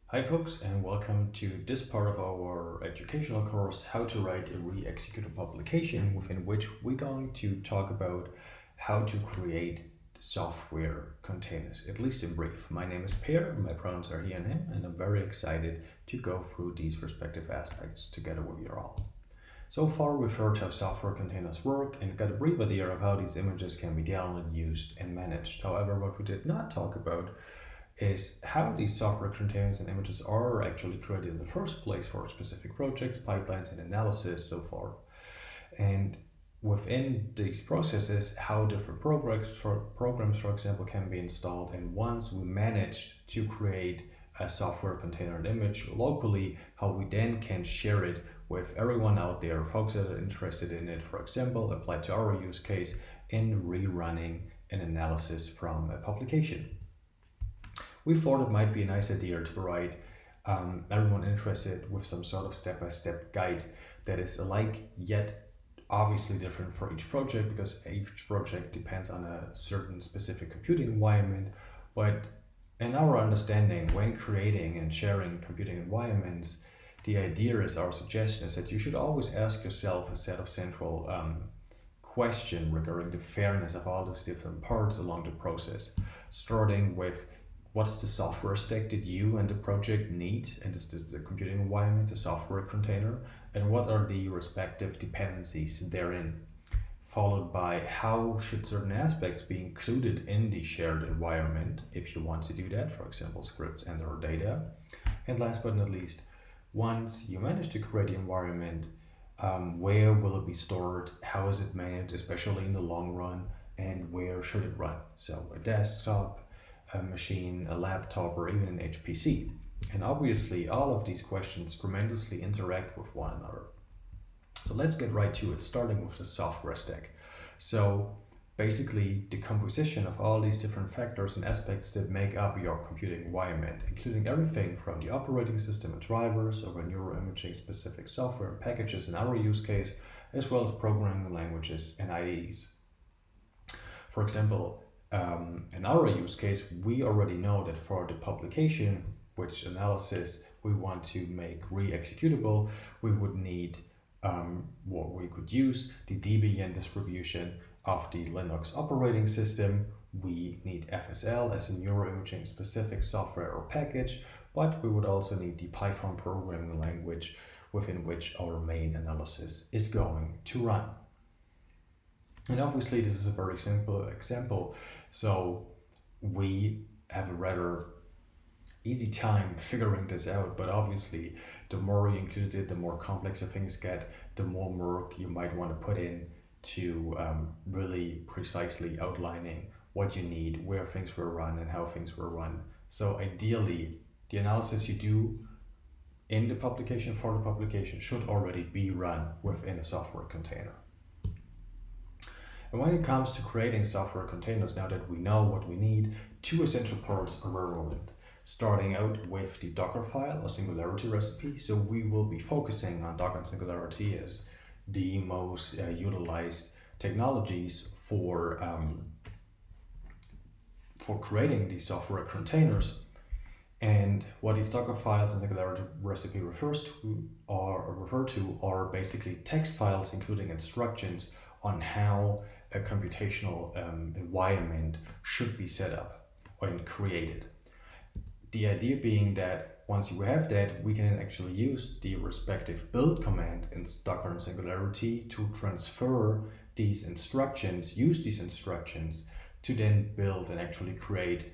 Hi folks, and welcome to this part of our educational course, How to Write a Re-executable Application, within which we're going to talk about how to create software containers, at least in brief. My name is Per, my pronouns are he and him, and I'm very excited to go through these respective aspects together with you all. So far, we've heard how software containers work and got a brief idea of how these images can be downloaded, used, and managed. However, what we did not talk about is how these software containers and images are actually created in the first place for specific projects, pipelines, and analysis, so forth. And within these processes, how different programs, for example, can be installed. And once we managed to create a software container and image locally, how we then can share it with everyone out there, folks that are interested in it, for example, applied to our use case in rerunning an analysis from a publication. We thought it might be a nice idea to provide everyone interested with some sort of step-by-step guide that is alike yet obviously different for each project, because each project depends on a certain specific computing environment. But in our understanding, when creating and sharing computing environments, the idea is, our suggestion is that you should always ask yourself a set of central questions regarding the fairness of all these different parts along the process, starting with what's the software stack that you and the project need, and this is the computing environment, the software container, and what are the respective dependencies therein, followed by how should certain aspects be included in the shared environment if you want to do that, for example, scripts and or data. And last but not least, once you manage to create the environment, where will it be stored, how is it managed, especially in the long run, and where should it run? So a desktop, a machine, a laptop, or even an HPC. And obviously, all of these questions tremendously interact with one another. So let's get right to it, starting with the software stack. So basically, the composition of all these different factors and aspects that make up your computing environment, including everything from the operating system and drivers over neuroimaging specific software and packages in our use case, as well as programming languages and IDEs. For example, in our use case, we already know that for the publication, which analysis we want to make re-executable, we would need what we could use the Debian distribution of the Linux operating system. We need FSL as a neuroimaging specific software or package, but we would also need the Python programming language within which our main analysis is going to run. And obviously this is a very simple example, so we have a rather easy time figuring this out, but obviously the more you include it, the more complex things get, the more work you might want to put in to really precisely outlining what you need, where things will run, and how things will run. So ideally, the analysis you do in the publication for the publication should already be run within a software container. And when it comes to creating software containers, now that we know what we need, two essential parts are relevant. Starting out with the Docker file or Singularity recipe. So we will be focusing on Docker and Singularity as the most utilized technologies for creating these software containers. And what these Docker files and Singularity recipe refer to are basically text files including instructions on how a computational environment should be set up and created. The idea being that once you have that, we can actually use the respective build command in Docker and Singularity to transfer these instructions, use these instructions to then build and actually create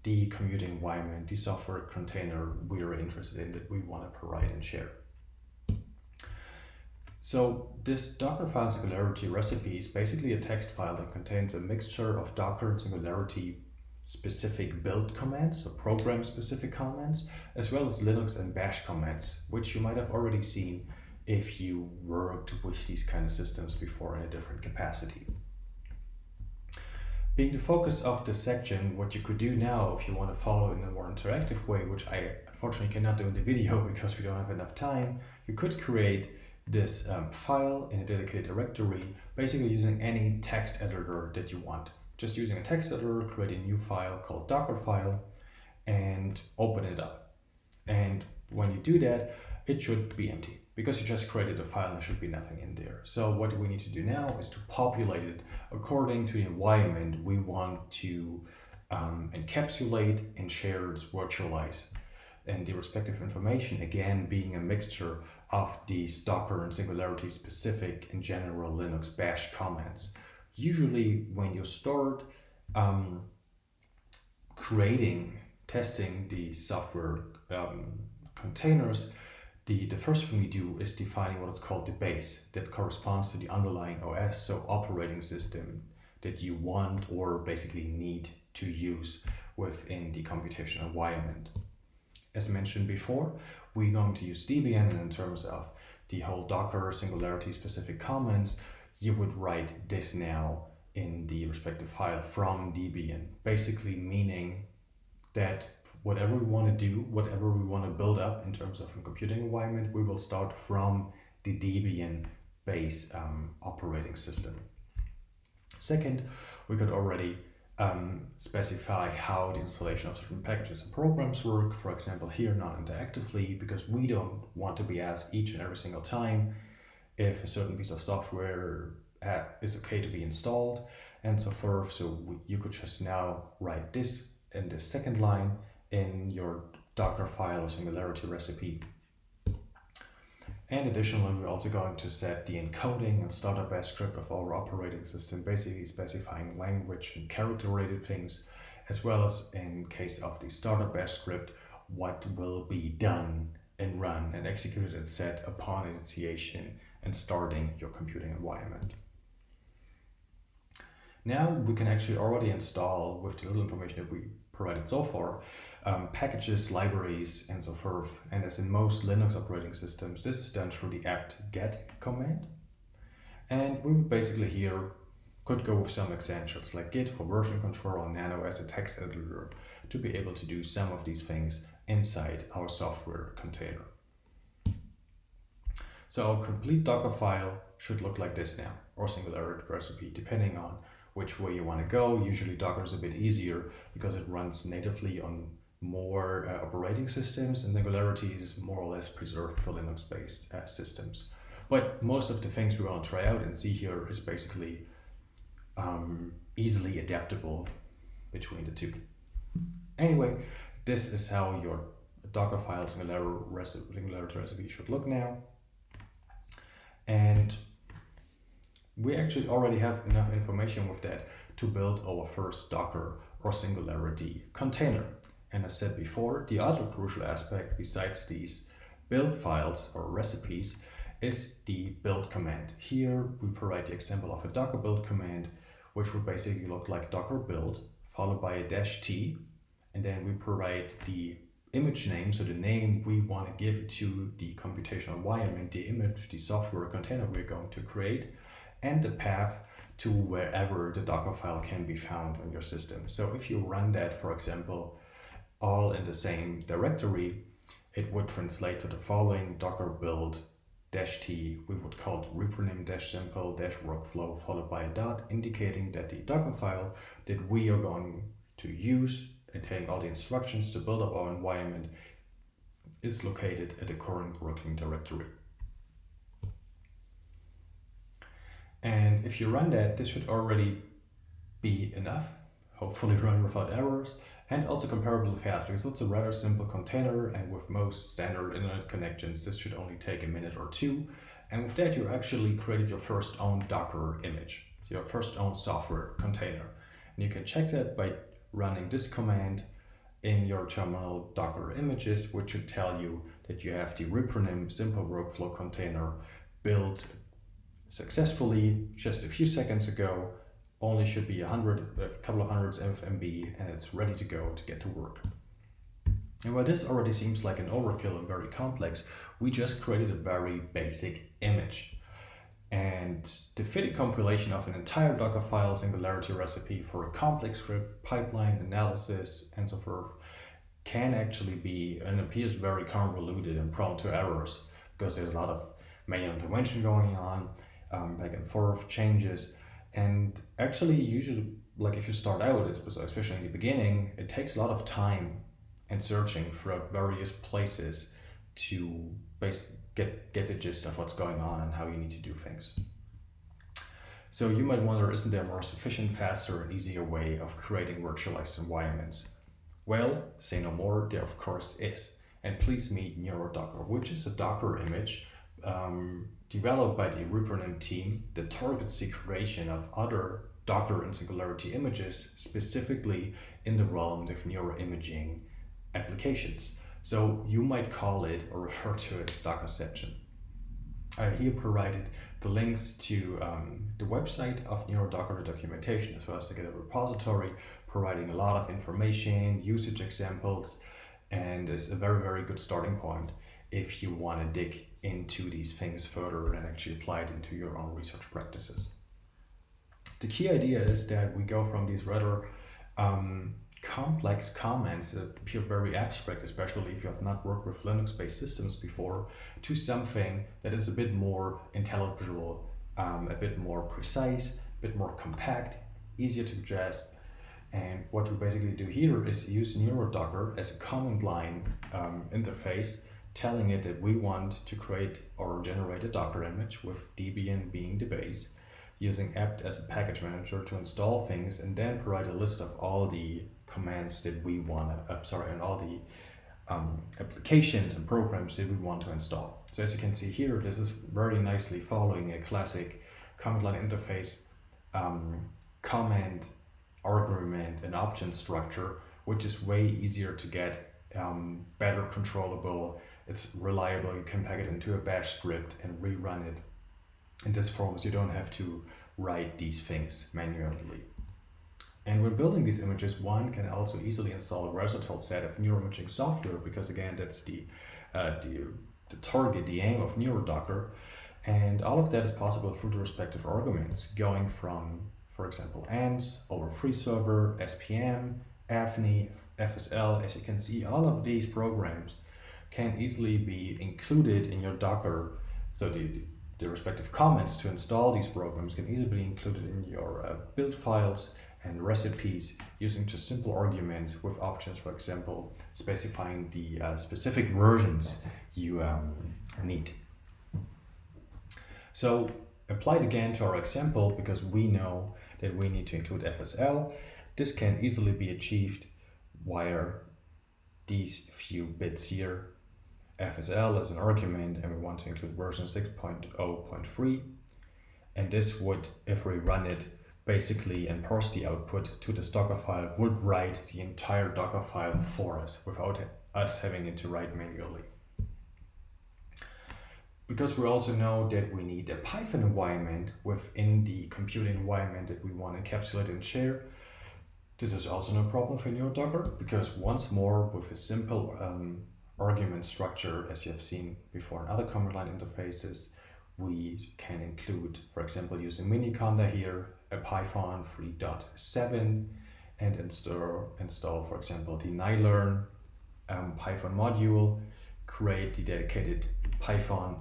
the computing environment, the software container we are interested in, that we want to provide and share. So this Docker file Singularity recipe is basically a text file that contains a mixture of Docker and Singularity specific build commands, so program specific commands, as well as Linux and Bash commands, which you might have already seen if you worked with these kind of systems before in a different capacity. Being the focus of this section, what you could do now if you want to follow in a more interactive way, which I unfortunately cannot do in the video because we don't have enough time, you could create this file in a dedicated directory, basically using any text editor that you want. Just using a text editor, create a new file called Docker file and open it up. when you do that, it should be empty because you just created a file and there should be nothing in there. So what we need to do now is to populate it according to the environment we want to encapsulate and share, virtualize. And the respective information, again, being a mixture of these Docker and Singularity specific and general Linux bash commands. Usually when you start testing the software containers, the first thing we do is defining what is called the base that corresponds to the underlying OS, so operating system that you want or basically need to use within the computational environment. As mentioned before, we're going to use Debian, and in terms of the whole Docker Singularity specific commands, you would write this now in the respective file from Debian, basically meaning that whatever we want to do, whatever we want to build up in terms of a computing environment, we will start from the Debian base operating system. Second, we could already specify how the installation of certain packages and programs work, for example here non-interactively, because we don't want to be asked each and every single time if a certain piece of software is okay to be installed and so forth. So you could just now write this in the second line in your Docker file or Singularity recipe. And additionally, we're also going to set the encoding and startup bash script of our operating system, basically specifying language and character-related things, as well as in case of the startup bash script, what will be done and run and executed and set upon initiation and starting your computing environment. Now we can actually already install, with the little information that we provided so far, packages, libraries, and so forth. And as in most Linux operating systems, this is done through the apt-get command. And we basically here could go with some extensions like Git for version control or Nano as a text editor to be able to do some of these things inside our software container. So our complete Docker file should look like this now, or Singularity recipe, depending on which way you want to go. Usually Docker is a bit easier because it runs natively on more operating systems, and Singularity is more or less preserved for Linux-based systems. But most of the things we want to try out and see here is basically easily adaptable between the two. Anyway, this is how your Docker file Singularity recipe should look now. And we actually already have enough information with that to build our first Docker or Singularity container. And as said before, the other crucial aspect besides these build files or recipes is the build command. Here we provide the example of a Docker build command, which would basically look like Docker build followed by a -t, and then we provide the image name, so the name we want to give to the computational environment, the image, the software container we're going to create, and the path to wherever the Docker file can be found on your system. So if you run that, for example, all in the same directory, it would translate to the following: Docker build -t, we would call it repronym -simple -workflow followed by a dot, indicating that the Docker file that we are going to use, containing all the instructions to build up our environment, is located at the current working directory. And if you run that, this should already be enough, hopefully run without errors, and also comparably fast, because it's a rather simple container, and with most standard internet connections, this should only take a minute or two. And with that, you actually created your first own Docker image, your first own software container. And you can check that by running this command in your terminal Docker images, which should tell you that you have the repronym simple workflow container built successfully just a few seconds ago. Only should be a couple of hundreds of MB, and it's ready to go to get to work. And while this already seems like an overkill and very complex, we just created a very basic image. And the fitting compilation of an entire Docker file Singularity recipe for a complex script, pipeline, analysis, and so forth can actually be, and appears very convoluted and prone to errors, because there's a lot of manual intervention going on, back and forth changes. And actually, usually, like if you start out, especially in the beginning, it takes a lot of time and searching throughout various places to get the gist of what's going on and how you need to do things. So you might wonder, isn't there a more sufficient, faster, and easier way of creating virtualized environments? Well, say no more, there of course is. And please meet NeuroDocker, which is a Docker image developed by the Re-executable team that targets the creation of other Docker and Singularity images, specifically in the realm of neuroimaging applications. So you might call it or refer to it as Dockerception. I here provided the links to the website of NeuroDocker documentation, as well as the GitHub repository, providing a lot of information, usage examples, and is a very, very good starting point if you want to dig into these things further and actually apply it into your own research practices. The key idea is that we go from these rather complex comments that appear very abstract, especially if you have not worked with Linux-based systems before, to something that is a bit more intelligible, a bit more precise, a bit more compact, easier to grasp. And what we basically do here is use NeuroDocker as a command line interface, telling it that we want to create or generate a Docker image with Debian being the base, using apt as a package manager to install things, and then provide a list of all the commands that we want to, and all the applications and programs that we want to install. So as you can see here, this is very nicely following a classic command line interface command, argument, and option structure, which is way easier to get, better controllable, it's reliable, you can pack it into a bash script and rerun it in this form, so you don't have to write these things manually. And when building these images, one can also easily install a versatile set of neuroimaging software, because again, that's the target, the aim of NeuroDocker. And all of that is possible through the respective arguments, going from, for example, ANS over FreeServer, SPM, AFNI, FSL. As you can see, all of these programs can easily be included in your Docker. So the respective comments to install these programs can easily be included in your build files and recipes using just simple arguments with options, for example, specifying the specific versions you need. So applied again to our example, because we know that we need to include FSL, this can easily be achieved via these few bits here. FSL is an argument, and we want to include version 6.0.3. And this would, if we run it basically and parse the output to this Docker file, would write the entire Docker file for us without us having it to write manually. Because we also know that we need a Python environment within the computing environment that we want to encapsulate and share, this is also no problem for NeuroDocker, because once more, with a simple argument structure, as you have seen before in other command line interfaces, we can include, for example, using miniconda here, a Python 3.7, and install, for example, the nylearn Python module, create the dedicated Python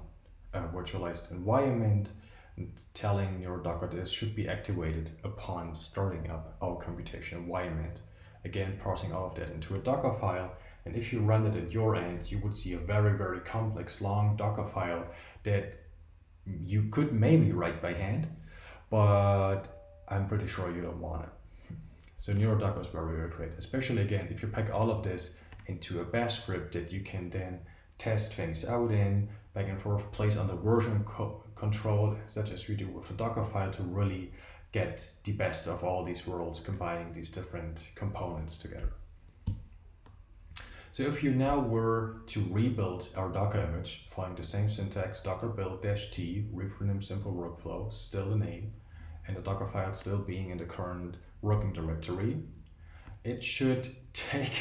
virtualized environment, and telling NeuroDocker this should be activated upon starting up our computation environment. Again, parsing all of that into a Docker file. And if you run it at your end, you would see a very, very complex, long Docker file that you could maybe write by hand, but I'm pretty sure you don't want it. So NeuroDocker is very, very great, especially again, if you pack all of this into a bash script that you can then test things out in, back and forth, place under version control, such as we do with a Docker file, to really get the best of all these worlds, combining these different components together. So if you now were to rebuild our Docker image following the same syntax, docker build -t, repronym simple workflow, still the name, and the Docker file still being in the current working directory, it should take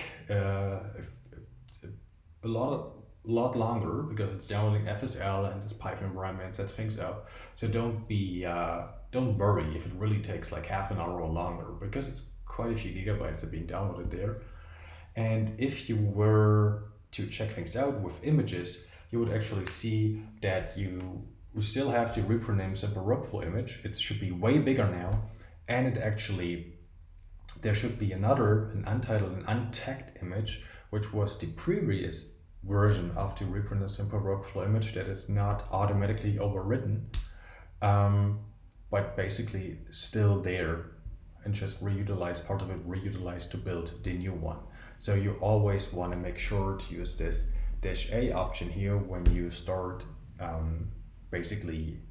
a lot longer, because it's downloading FSL and this Python environment sets things up. So don't worry if it really takes like half an hour or longer, because it's quite a few gigabytes that are being downloaded there. And if you were to check things out with images, you would actually see that you still have the repronym simple workflow image. It should be way bigger now, and it actually, there should be an untitled and untagged image, which was the previous version of the reprint a simple workflow image that is not automatically overwritten, but basically still there, and just reutilize part of it, reutilize to build the new one. So you always want to make sure to use this -A option here when you start basically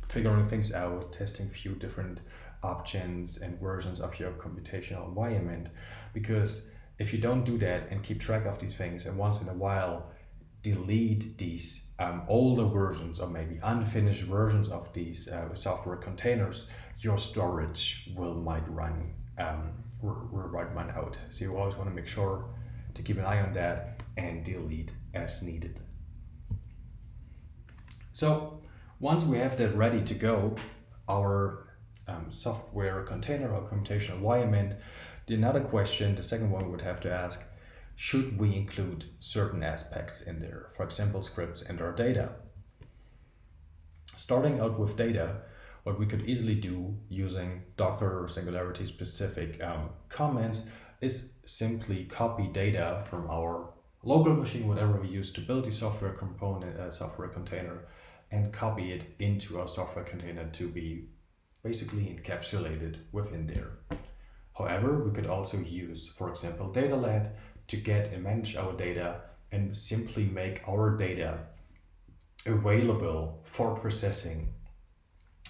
figuring things out, testing few different options and versions of your computational environment. Because if you don't do that and keep track of these things, and once in a while delete these older versions or maybe unfinished versions of these software containers, your storage might run out. So you always want to make sure to keep an eye on that and delete as needed. So once we have that ready to go, our software container or computational environment, another question, the second one we would have to ask, should we include certain aspects in there, for example, scripts and our data? Starting out with data, what we could easily do using Docker Singularity specific commands is simply copy data from our local machine, whatever we use to build the software component, software container, and copy it into our software container to be basically encapsulated within there. However, we could also use, for example, data-led to get and manage our data and simply make our data available for processing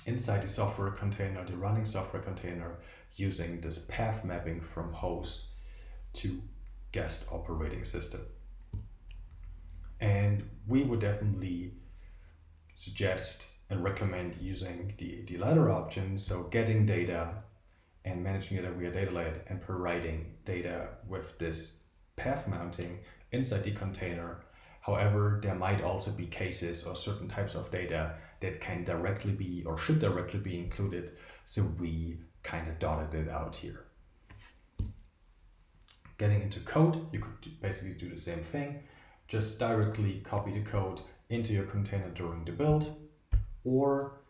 inside the software container, the running software container, using this path mapping from host to guest operating system. And we would definitely suggest and recommend using the latter option, so getting data and managing it via data-led and providing data with this path mounting inside the container. However, there might also be cases or certain types of data that can directly be or should directly be included, so we kind of dotted it out here. Getting into code, you could basically do the same thing, just directly copy the code into your container during the build, or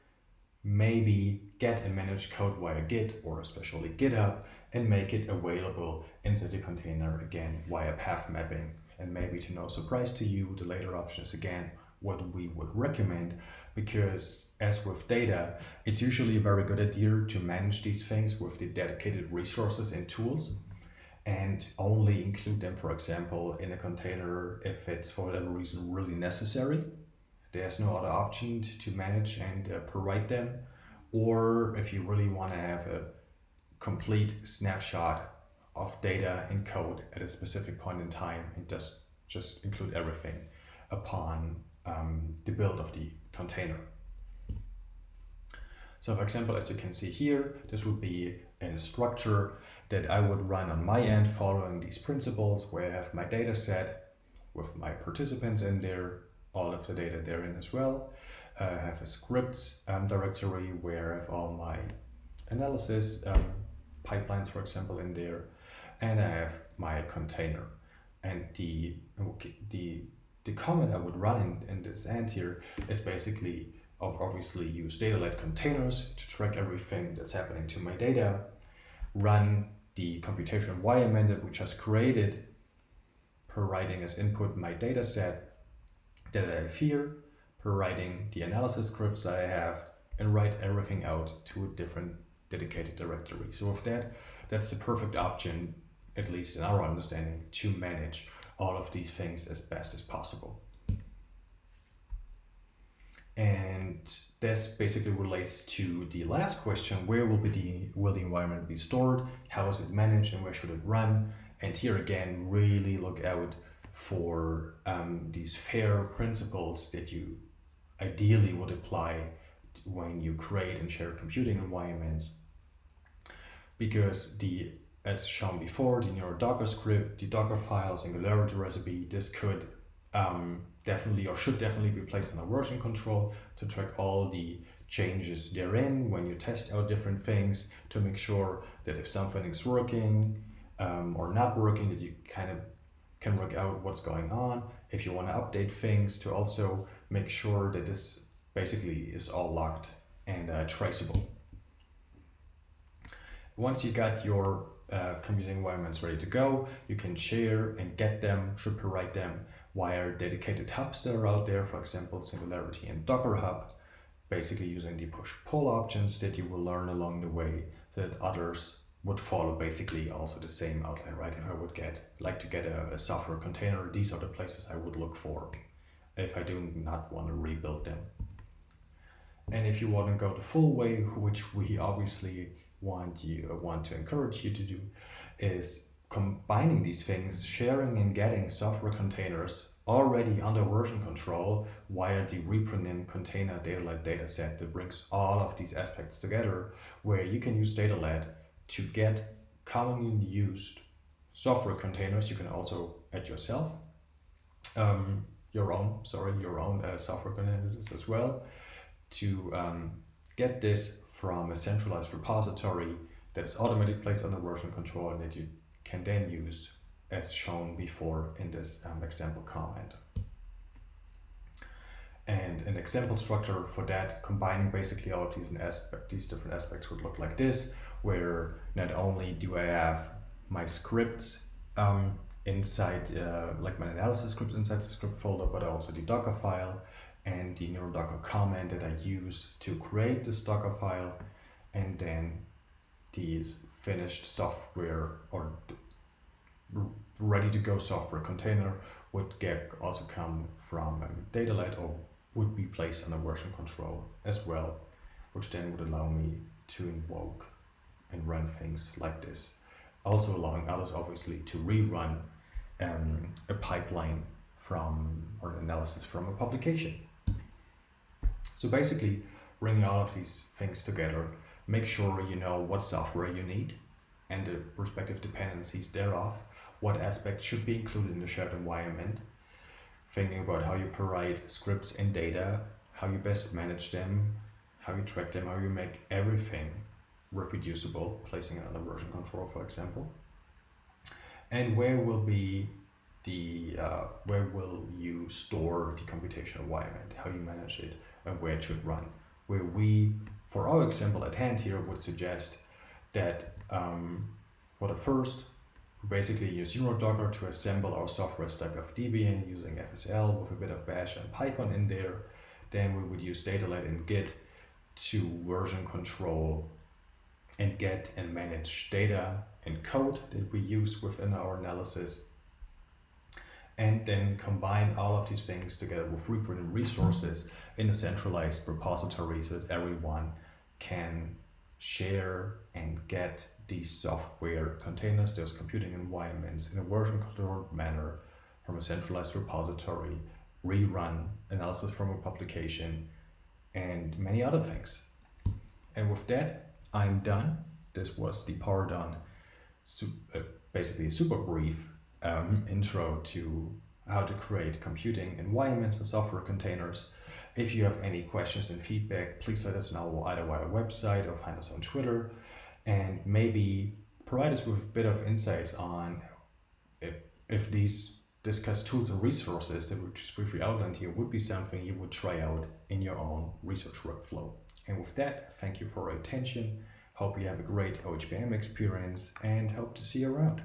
maybe get and manage code via Git or especially GitHub and make it available inside the container again via path mapping. And maybe, to no surprise to you, the later option is again what we would recommend, because as with data, it's usually a very good idea to manage these things with the dedicated resources and tools, and only include them, for example, in a container if it's for whatever reason really necessary. There's no other option to manage and provide them, or if you really want to have a complete snapshot of data in code at a specific point in time, and just include everything upon the build of the container. So for example, as you can see here, this would be a structure that I would run on my end following these principles, where I have my data set with my participants in there, all of the data therein as well. I have a scripts directory where I have all my analysis pipelines, for example, in there, and I have my container. And the comment I would run in this end here is basically obviously use data-led containers to track everything that's happening to my data, run the computational environment that we just created, providing as input my data set that I have here, providing the analysis scripts that I have, and write everything out to a different dedicated directory. So with that, that's the perfect option, at least in our understanding, to manage all of these things as best as possible. And this basically relates to the last question: where will the environment be stored? How is it managed, and where should it run? And here again, really look out for these FAIR principles that you ideally would apply when you create and share computing environments, because as shown before, the Neuro Docker script, the Docker file, Singularity recipe, this could definitely or should definitely be placed on a version control to track all the changes therein when you test out different things, to make sure that if something is working or not working, that you kind of can work out what's going on. If you want to update things, to also make sure that this basically is all logged and traceable. Once you got your computing environments ready to go. You can share and get them, superwrite them via dedicated hubs that are out there, for example, Singularity and Docker Hub, basically using the push-pull options that you will learn along the way so that others would follow basically also the same outline, right? If I would like to get a software container, these are the places I would look for if I do not want to rebuild them. And if you want to go the full way, which we obviously want to encourage you to do, is combining these things, sharing and getting software containers already under version control via the repronym container datalet dataset that brings all of these aspects together, where you can use datalet to get commonly used software containers. You can also add yourself your own software containers as well, to get this from a centralized repository that is automatically placed under version control and that you can then use as shown before in this example comment. And an example structure for that, combining basically all of these different aspects, would look like this, where not only do I have my scripts inside, like my analysis script inside the script folder, but also the Docker file and the neurodocker command that I use to create this Docker file, and then these finished software or ready to go software container would also come from datalet or would be placed under version control as well, which then would allow me to invoke and run things like this. Also allowing others obviously to rerun a pipeline or an analysis from a publication. So basically, bringing all of these things together, make sure you know what software you need and the respective dependencies thereof, what aspects should be included in the shared environment, thinking about how you provide scripts and data, how you best manage them, how you track them, how you make everything reproducible, placing it under version control, for example, and where will you store the computational environment, how you manage it, and where it should run. Where we, for our example at hand here, would suggest that for the first, basically use neurodocker to assemble our software stack of Debian using FSL with a bit of Bash and Python in there. Then we would use datalet and Git to version control and get and manage data and code that we use within our analysis, and then combine all of these things together with reprinted resources in a centralized repository so that everyone can share and get these software containers, those computing environments, in a version controlled manner from a centralized repository, rerun analysis from a publication, and many other things. And with that, I'm done. This was the part on basically a super brief intro to how to create computing environments and software containers. If you have any questions and feedback, please let us know either via our website or find us on Twitter, and maybe provide us with a bit of insights on if these discussed tools and resources that we just briefly outlined here would be something you would try out in your own research workflow. And with that, thank you for your attention. Hope you have a great OHBM experience and hope to see you around.